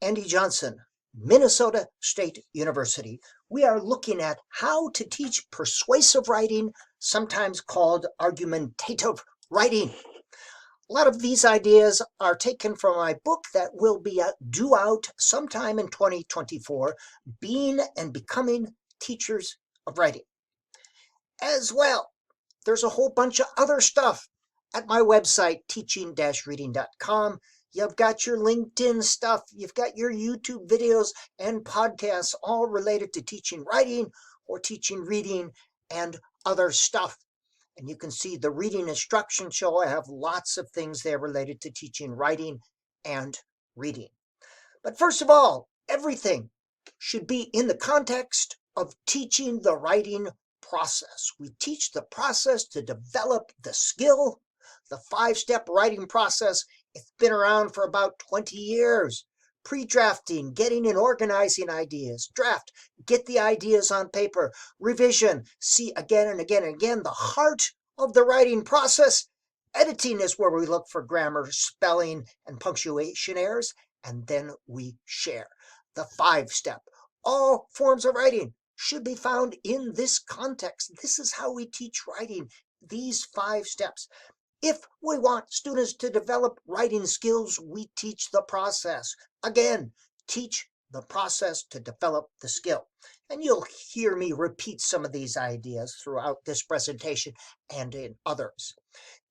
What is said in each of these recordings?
Andy Johnson, Minnesota State University. We are looking at how to teach persuasive writing, sometimes called argumentative writing. A lot of these ideas are taken from my book that will be due out sometime in 2024, Being and Becoming Teachers of Writing. As well, there's a whole bunch of other stuff at my website, teaching-reading.com. You've got your LinkedIn stuff, you've got your YouTube videos and podcasts, all related to teaching writing or teaching reading and other stuff. And you can see the reading instruction show. I have lots of things there related to teaching writing and reading. But first of all, everything should be in the context of teaching the writing process. We teach the process to develop the skill. The 5-step writing process, it's been around for about 20 years. Pre-drafting, getting and organizing ideas. Draft, get the ideas on paper. Revision, see again and again and again. The heart of the writing process. Editing is where we look for grammar, spelling, and punctuation errors. And then we share. The 5-step. All forms of writing should be found in this context. This is how we teach writing, these 5 steps. If we want students to develop writing skills, we teach the process. Again, teach the process to develop the skill. And you'll hear me repeat some of these ideas throughout this presentation and in others.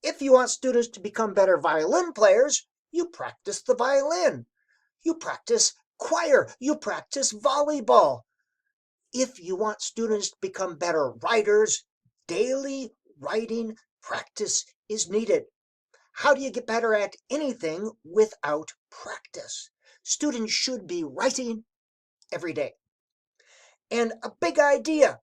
If you want students to become better violin players, you practice the violin. You practice choir. You practice volleyball. If you want students to become better writers, daily writing practice is needed. How do you get better at anything without practice? Students should be writing every day. And a big idea.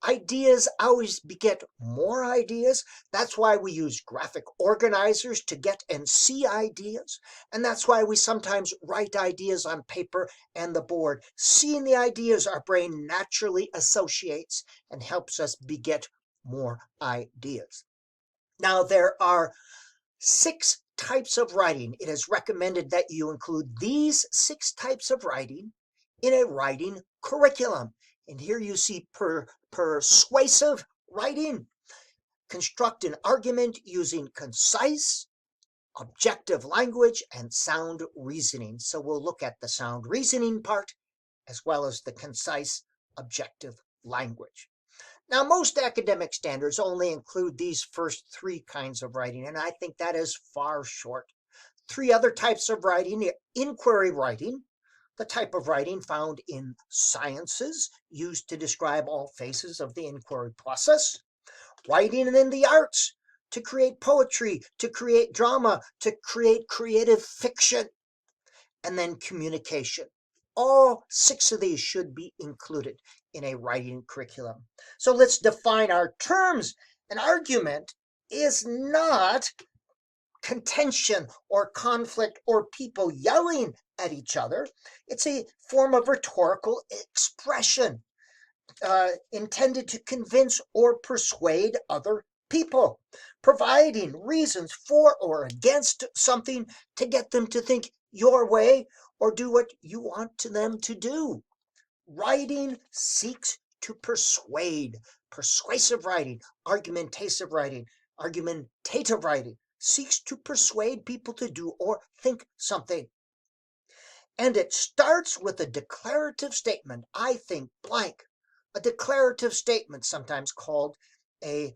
Ideas always beget more ideas. That's why we use graphic organizers to get and see ideas. And that's why we sometimes write ideas on paper and the board. Seeing the ideas, our brain naturally associates and helps us beget more ideas. Now, there are 6 types of writing. It is recommended that you include these 6 types of writing in a writing curriculum. And here you see persuasive writing. Construct an argument using concise, objective language and sound reasoning. So we'll look at the sound reasoning part as well as the concise, objective language. Now, most academic standards only include these first 3 kinds of writing, and I think that is far short. 3 other types of writing: inquiry writing, the type of writing found in sciences, used to describe all phases of the inquiry process. Writing in the arts, to create poetry, to create drama, to create creative fiction. And then communication. All 6 of these should be included in a writing curriculum. So let's define our terms. An argument is not contention or conflict or people yelling at each other. It's a form of rhetorical expression intended to convince or persuade other people, providing reasons for or against something to get them to think your way or do what you want them to do. Writing seeks to persuade. Persuasive writing, argumentative writing seeks to persuade people to do or think something. And it starts with a declarative statement. I think blank. A declarative statement, sometimes called a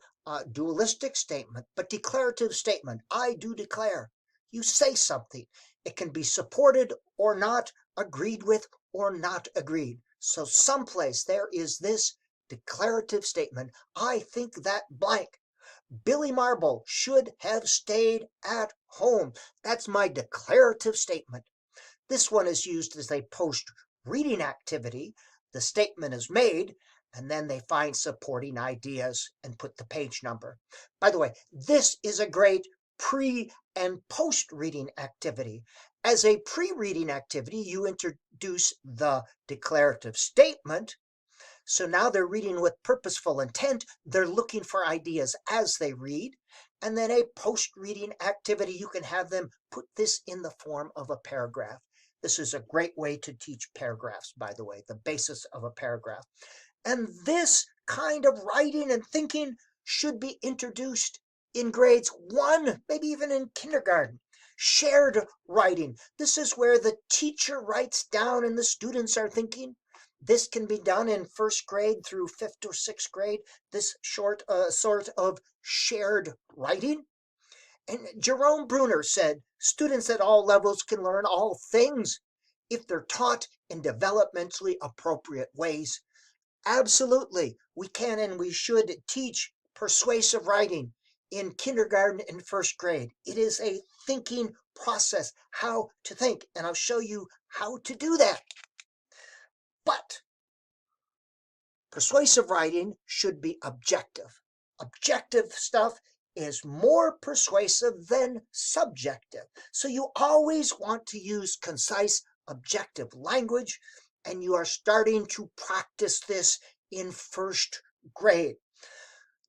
dualistic statement, but declarative statement. I do declare. You say something. It can be supported or not, agreed with or not agreed. So someplace there is this declarative statement. I think that blank. Billy Marble should have stayed at home. That's my declarative statement. This one is used as a post-reading activity. The statement is made, and then they find supporting ideas and put the page number. By the way, this is a great pre- and post-reading activity. As a pre-reading activity, you introduce the declarative statement. So now they're reading with purposeful intent. They're looking for ideas as they read. And then a post-reading activity, you can have them put this in the form of a paragraph. This is a great way to teach paragraphs, by the way, the basis of a paragraph. And this kind of writing and thinking should be introduced in grades 1, maybe even in kindergarten. Shared writing. This is where the teacher writes down and the students are thinking. This can be done in first grade through 5th or 6th grade, this sort of shared writing. And Jerome Bruner said, students at all levels can learn all things if they're taught in developmentally appropriate ways. Absolutely, we can and we should teach persuasive writing in kindergarten and first grade. It is a thinking process, how to think, and I'll show you how to do that. But persuasive writing should be objective. Objective stuff is more persuasive than subjective. So you always want to use concise, objective language, and you are starting to practice this in first grade.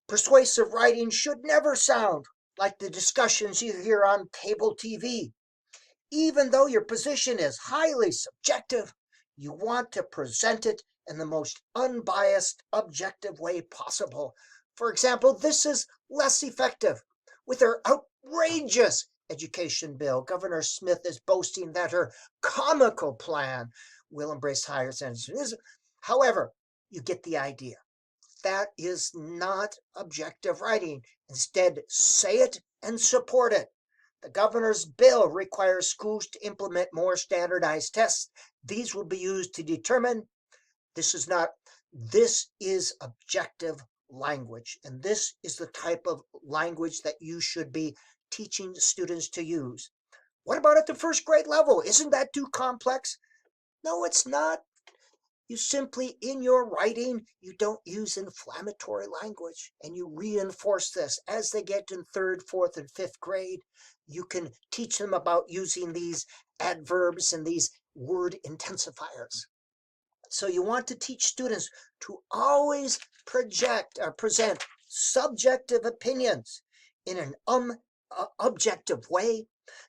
Persuasive writing should never sound like the discussions you hear on cable TV. Even though your position is highly subjective, you want to present it in the most unbiased, objective way possible. For example, this is less effective with her outrageous education bill. Governor Smith is boasting that her comical plan will embrace higher standards. However, you get the idea. That is not objective writing. Instead, say it and support it. The governor's bill requires schools to implement more standardized tests. These will be used to determine this is objective language. And this is the type of language that you should be teaching students to use. What about at the first grade level? Isn't that too complex? No, it's not. You simply, in your writing, you don't use inflammatory language, and you reinforce this. As they get in 3rd, 4th, and 5th grade, you can teach them about using these adverbs and these word intensifiers. So you want to teach students to always present subjective opinions in an objective way.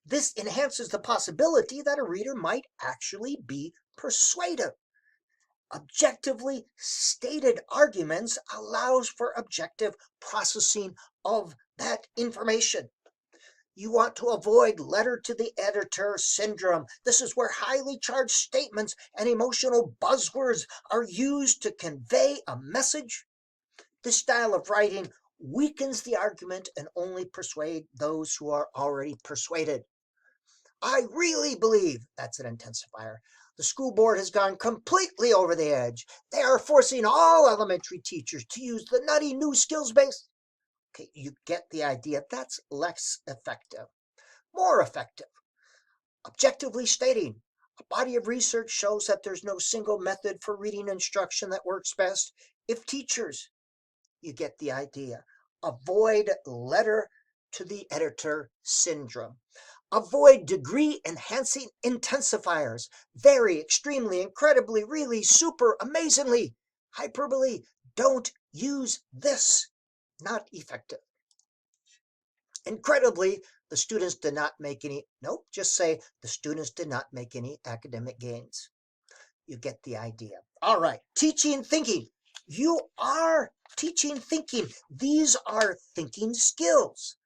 This enhances the possibility that a reader might actually be persuaded. Objectively stated arguments allows for objective processing of that information. You want to avoid letter to the editor syndrome. This is where highly charged statements and emotional buzzwords are used to convey a message. This style of writing weakens the argument and only persuade those who are already persuaded. I really believe that's an intensifier. The school board has gone completely over the edge. They are forcing all elementary teachers to use the nutty new skills base. Okay, you get the idea. That's less effective. More effective. Objectively stating, a body of research shows that there's no single method for reading instruction that works best. If teachers, you get the idea. Avoid letter to the editor syndrome. Avoid degree-enhancing intensifiers. Very, extremely, incredibly, really, super, amazingly. Hyperbole. Don't use this. Not effective. Incredibly, the students did not make any, just say the students did not make any academic gains. You get the idea. All right, teaching thinking. You are teaching thinking. These are thinking skills.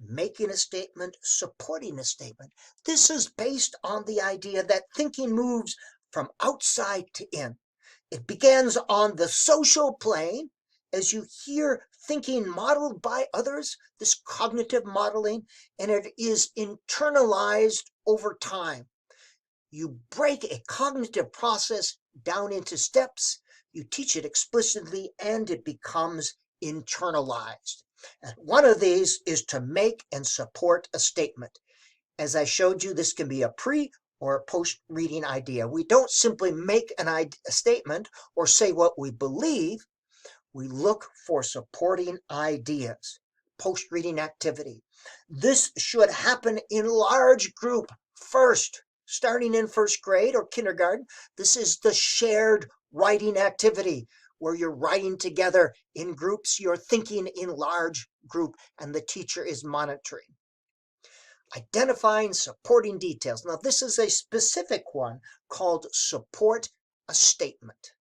Making a statement, supporting a statement. This is based on the idea that thinking moves from outside to in. It begins on the social plane as you hear thinking modeled by others, this cognitive modeling, and it is internalized over time. You break a cognitive process down into steps, you teach it explicitly, and it becomes internalized. And one of these is to make and support a statement. As I showed you, this can be a pre or a post-reading idea. We don't simply make a statement or say what we believe. We look for supporting ideas. Post-reading activity. This should happen in large group first, starting in first grade or kindergarten. This is the shared writing activity, where you're writing together in groups, you're thinking in large group, and the teacher is monitoring. Identifying supporting details. Now, this is a specific one called support a statement.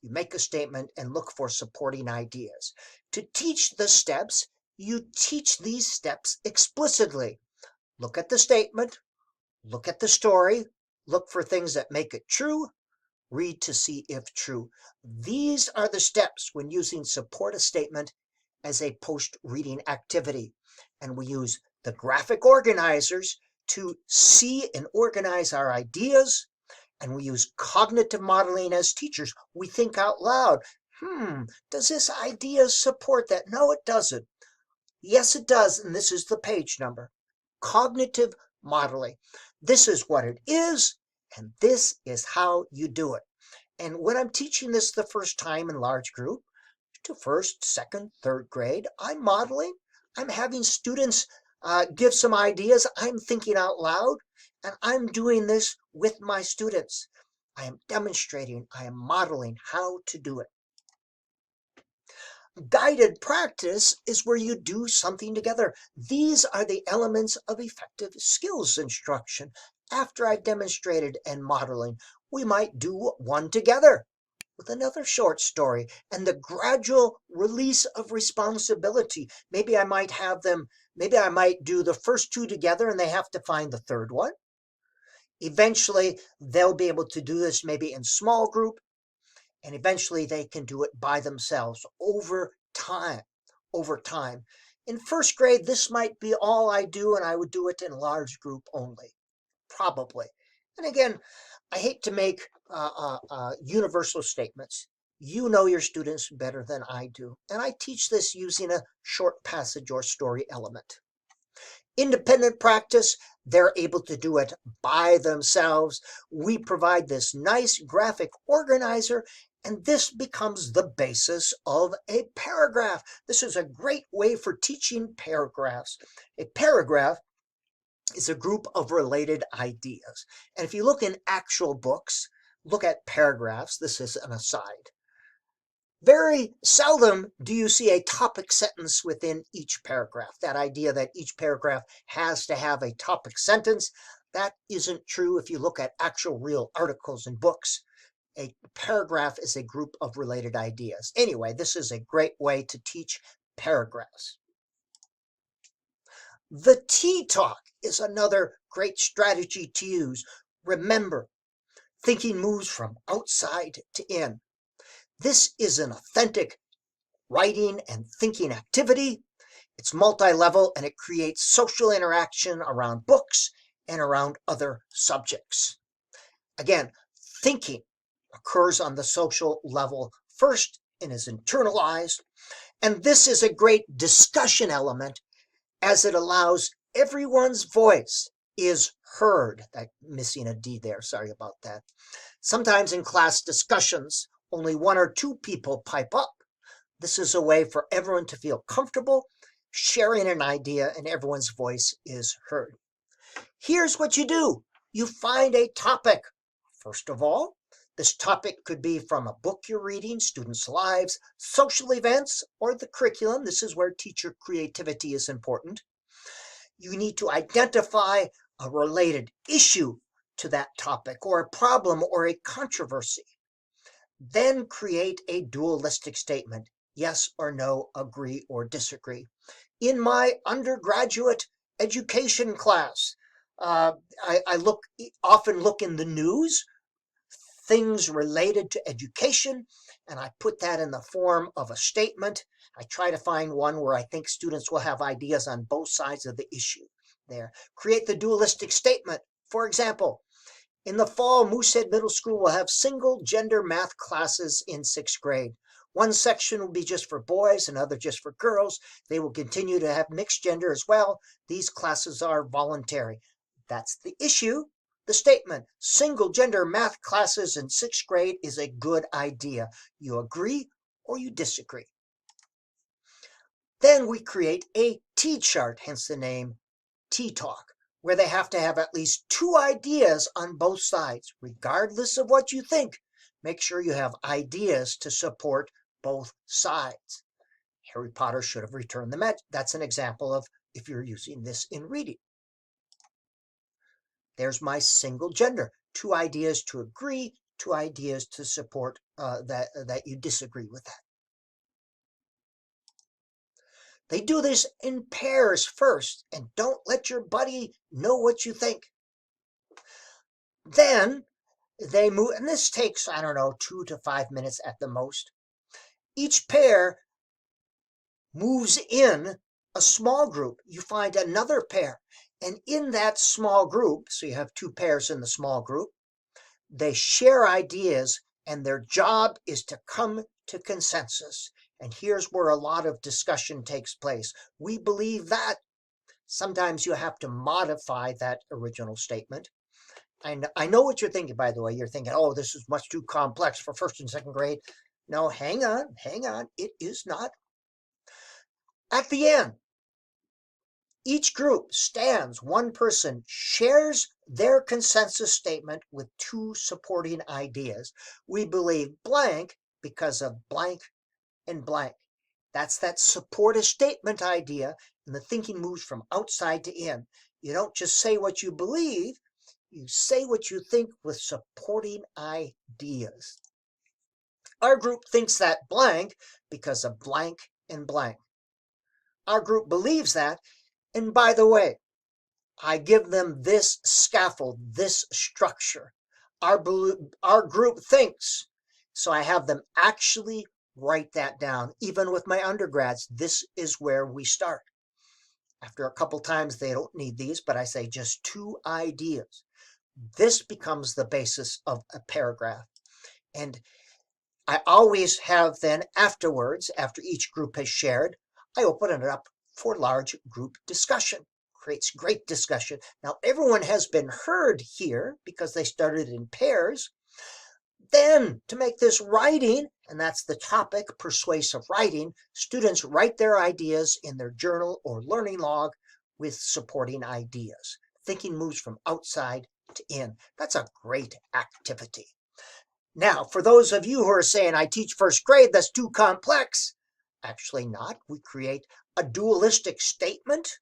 You make a statement and look for supporting ideas. To teach the steps, you teach these steps explicitly. Look at the statement, look at the story, look for things that make it true, read to see if true. These are the steps when using support a statement as a post-reading activity. And we use the graphic organizers to see and organize our ideas. And we use cognitive modeling as teachers. We think out loud. Does this idea support that? No, it doesn't. Yes, it does. And this is the page number. Cognitive modeling. This is what it is, and this is how you do it. And when I'm teaching this the first time in large group, to first, second, third grade, I'm modeling. I'm having students give some ideas. I'm thinking out loud, and I'm doing this with my students. I am demonstrating, I am modeling how to do it. Guided practice is where you do something together. These are the elements of effective skills instruction. After I've demonstrated and modeling, we might do one together with another short story and the gradual release of responsibility. Maybe I might do the first two together and they have to find the third one. Eventually, they'll be able to do this maybe in small group, and eventually they can do it by themselves over time. In first grade, this might be all I do, and I would do it in large group only, probably. And again, I hate to make universal statements. You know your students better than I do, and I teach this using a short passage or story element. Independent practice, they're able to do it by themselves. We provide this nice graphic organizer, and this becomes the basis of a paragraph. This is a great way for teaching paragraphs. A paragraph is a group of related ideas. And if you look in actual books, look at paragraphs. This is an aside. Very seldom do you see a topic sentence within each paragraph. That idea that each paragraph has to have a topic sentence, that isn't true if you look at actual real articles and books. A paragraph is a group of related ideas. Anyway, this is a great way to teach paragraphs. The T-talk is another great strategy to use. Remember, thinking moves from outside to in. This is an authentic writing and thinking activity. It's multi-level and it creates social interaction around books and around other subjects. Again, thinking occurs on the social level first and is internalized. And this is a great discussion element as it allows everyone's voice is heard. I'm missing a D there, sorry about that. Sometimes in class discussions, only one or two people pipe up. This is a way for everyone to feel comfortable sharing an idea and everyone's voice is heard. Here's what you do. You find a topic. First of all, this topic could be from a book you're reading, students' lives, social events, or the curriculum. This is where teacher creativity is important. You need to identify a related issue to that topic or a problem or a controversy. Then create a dualistic statement. Yes or no, agree or disagree. In my undergraduate education class, I often look in the news, things related to education, and I put that in the form of a statement. I try to find one where I think students will have ideas on both sides of the issue there. Create the dualistic statement. For example, in the fall, Moosehead Middle School will have single-gender math classes in 6th grade. One section will be just for boys, another just for girls. They will continue to have mixed gender as well. These classes are voluntary. That's the issue. The statement, single-gender math classes in 6th grade is a good idea. You agree or you disagree. Then we create a T-chart, hence the name T-talk, where they have to have at least two ideas on both sides. Regardless of what you think, make sure you have ideas to support both sides. Harry Potter should have returned the magic. That's an example of if you're using this in reading. There's my single gender. 2 ideas to agree, 2 ideas to support that you disagree with that. They do this in pairs first, and don't let your buddy know what you think. Then they move, and this takes, I don't know, 2 to 5 minutes at the most. Each pair moves in a small group. You find another pair, and in that small group, so you have 2 pairs in the small group, they share ideas, and their job is to come to consensus. And here's where a lot of discussion takes place. We believe that. Sometimes you have to modify that original statement. And I know what you're thinking, by the way. You're thinking, oh, this is much too complex for 1st and 2nd grade. No, hang on. It is not. At the end, each group stands, one person shares their consensus statement with 2 supporting ideas. We believe blank because of blank and blank. That's that supportive statement idea, and the thinking moves from outside to in. You don't just say what you believe, you say what you think with supporting ideas. Our group thinks that blank because of blank and blank. Our group believes that, and by the way, I give them this scaffold, this structure. Our group thinks, so I have them actually write that down. Even with my undergrads, this is where we start. After a couple times, they don't need these, but I say just 2 ideas. This becomes the basis of a paragraph. And I always have then afterwards, after each group has shared, I open it up for large group discussion. Creates great discussion. Now, everyone has been heard here because they started in pairs. Then, to make this writing, and that's the topic, persuasive writing, students write their ideas in their journal or learning log with supporting ideas. Thinking moves from outside to in. That's a great activity. Now, for those of you who are saying, I teach 1st grade, that's too complex. Actually not. We create a dualistic statement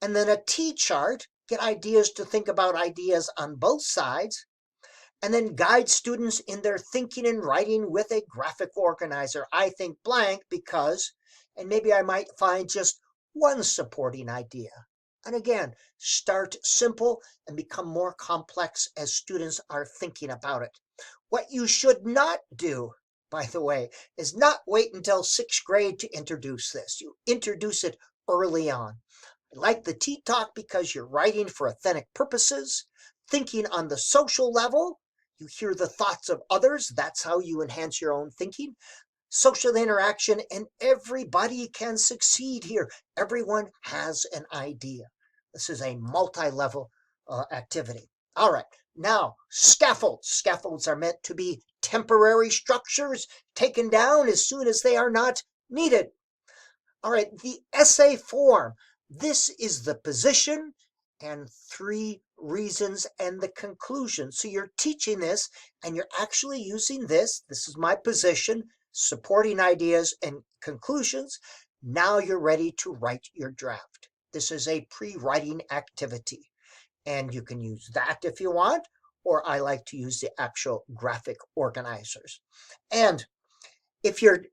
and then a T-chart, get ideas to think about ideas on both sides, and then guide students in their thinking and writing with a graphic organizer. I think blank because, and maybe I might find just one supporting idea. And again, start simple and become more complex as students are thinking about it. What you should not do, by the way, is not wait until 6th grade to introduce this. You introduce it early on. I like the T-talk because you're writing for authentic purposes, thinking on the social level. You hear the thoughts of others. That's how you enhance your own thinking. Social interaction, and everybody can succeed here. Everyone has an idea. This is a multi-level activity. All right, now scaffolds. Scaffolds are meant to be temporary structures taken down as soon as they are not needed. All right, the essay form. This is the position and 3 reasons and the conclusion. So you're teaching this and you're actually using this. This is my position, supporting ideas and conclusions. Now you're ready to write your draft. This is a pre-writing activity. And you can use that if you want, or I like to use the actual graphic organizers. And if you're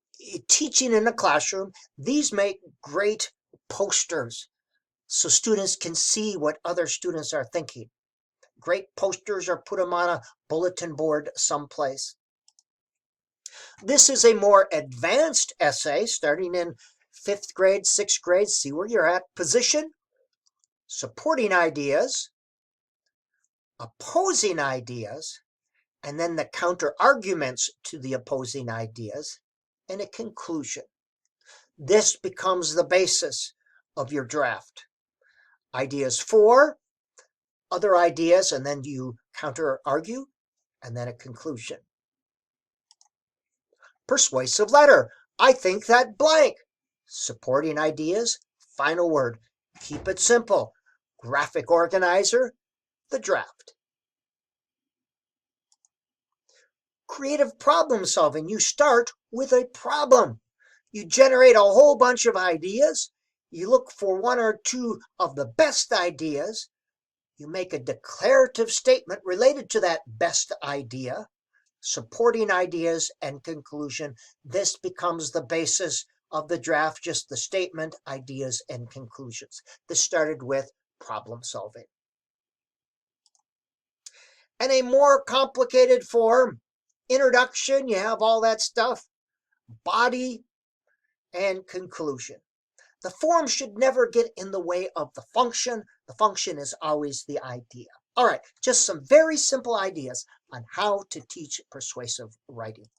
teaching in a classroom, these make great posters so students can see what other students are thinking. Great posters, or put them on a bulletin board someplace. This is a more advanced essay starting in 5th grade, 6th grade. See where you're at. Position, supporting ideas, opposing ideas, and then the counter arguments to the opposing ideas, and a conclusion. This becomes the basis of your draft. Ideas 4, other ideas, and then you counter argue, and then a conclusion. Persuasive letter. I think that blank. Supporting ideas, final word. Keep it simple. Graphic organizer, the draft. Creative problem solving. You start with a problem. You generate a whole bunch of ideas. You look for 1 or 2 of the best ideas. You make a declarative statement related to that best idea, supporting ideas and conclusion. This becomes the basis of the draft, just the statement, ideas, and conclusions. This started with problem solving. And a more complicated form, introduction, you have all that stuff, body, and conclusion. The form should never get in the way of the function. The function is always the idea. All right, just some very simple ideas on how to teach persuasive writing.